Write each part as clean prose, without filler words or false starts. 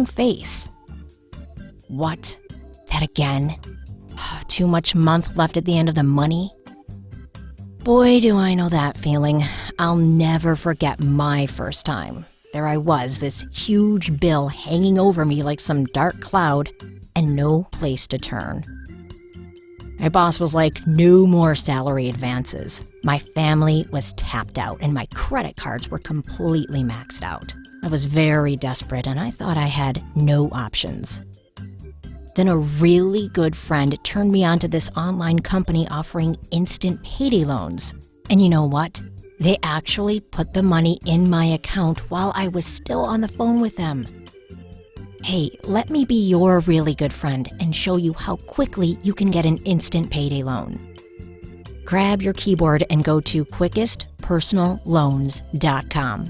own face. What? That again? Too much month left at the end of the money? Boy, do I know that feeling. I'll never forget my first time. There I was, this huge bill hanging over me like some dark cloud, and no place to turn. My boss was like, no more salary advances. My family was tapped out, and my credit cards were completely maxed out. I was very desperate, and I thought I had no options. Then a really good friend turned me on to this online company offering instant payday loans. And you know what? They actually put the money in my account while I was still on the phone with them. Hey, let me be your really good friend and show you how quickly you can get an instant payday loan. Grab your keyboard and go to quickestpersonalloans.com.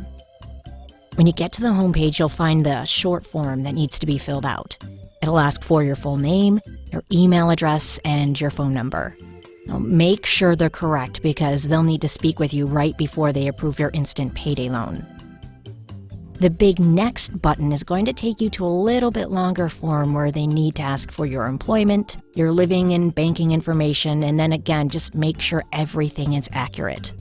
When you get to the homepage, you'll find the short form that needs to be filled out. It'll ask for your full name, your email address, and your phone number. Now, make sure they're correct because they'll need to speak with you right before they approve your instant payday loan. The big next button is going to take you to a little bit longer form where they need to ask for your employment, your living and banking information, and then again, just make sure everything is accurate.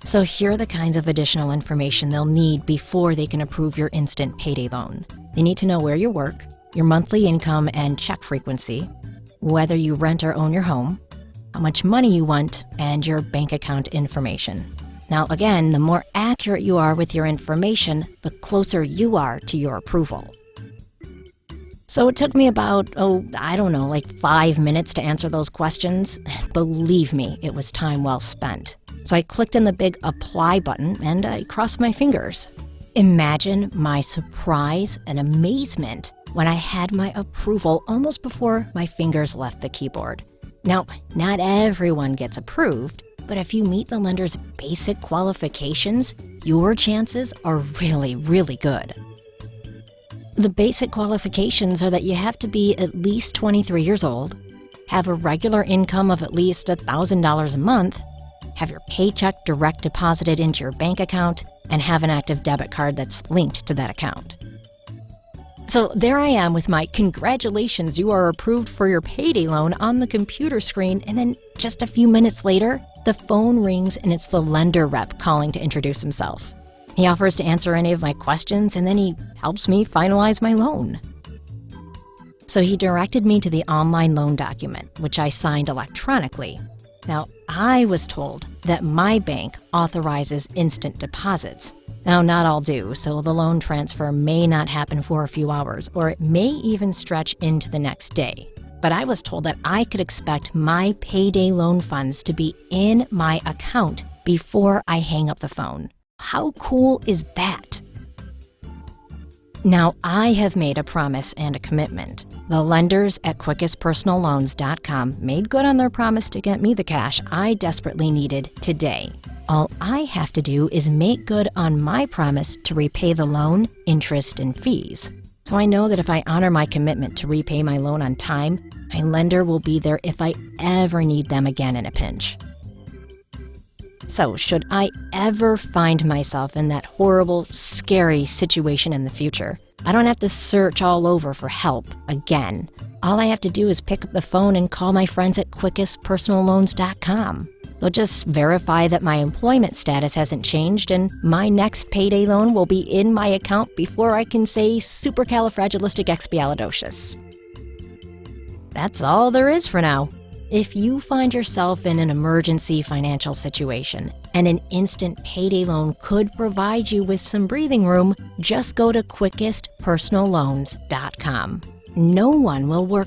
So here are the kinds of additional information they'll need before they can approve your instant payday loan. They need to know where you work, your monthly income and check frequency, whether you rent or own your home, how much money you want, and your bank account information. Now again, the more accurate you are with your information, the closer you are to your approval. So it took me about, 5 minutes to answer those questions. Believe me, it was time well spent. So I clicked on the big apply button and I crossed my fingers. Imagine my surprise and amazement when I had my approval almost before my fingers left the keyboard. Now, not everyone gets approved, but if you meet the lender's basic qualifications, your chances are really, really good. The basic qualifications are that you have to be at least 23 years old, have a regular income of at least $1,000 a month, have your paycheck direct deposited into your bank account, and have an active debit card that's linked to that account. So there I am with my congratulations, you are approved for your payday loan on the computer screen, and then just a few minutes later, the phone rings and it's the lender rep calling to introduce himself. He offers to answer any of my questions and then he helps me finalize my loan. So he directed me to the online loan document, which I signed electronically. Now, I was told that my bank authorizes instant deposits. Now, not all do, so the loan transfer may not happen for a few hours, or it may even stretch into the next day. But I was told that I could expect my payday loan funds to be in my account before I hang up the phone. How cool is that? Now, I have made a promise and a commitment. The lenders at quickestpersonalloans.com made good on their promise to get me the cash I desperately needed today. All I have to do is make good on my promise to repay the loan, interest, and fees. So I know that if I honor my commitment to repay my loan on time, my lender will be there if I ever need them again in a pinch. So should I ever find myself in that horrible, scary situation in the future, I don't have to search all over for help again. All I have to do is pick up the phone and call my friends at quickestpersonalloans.com. They'll just verify that my employment status hasn't changed and my next payday loan will be in my account before I can say supercalifragilisticexpialidocious. That's all there is for now. If you find yourself in an emergency financial situation and an instant payday loan could provide you with some breathing room, just go to quickestpersonalloans.com. No one will work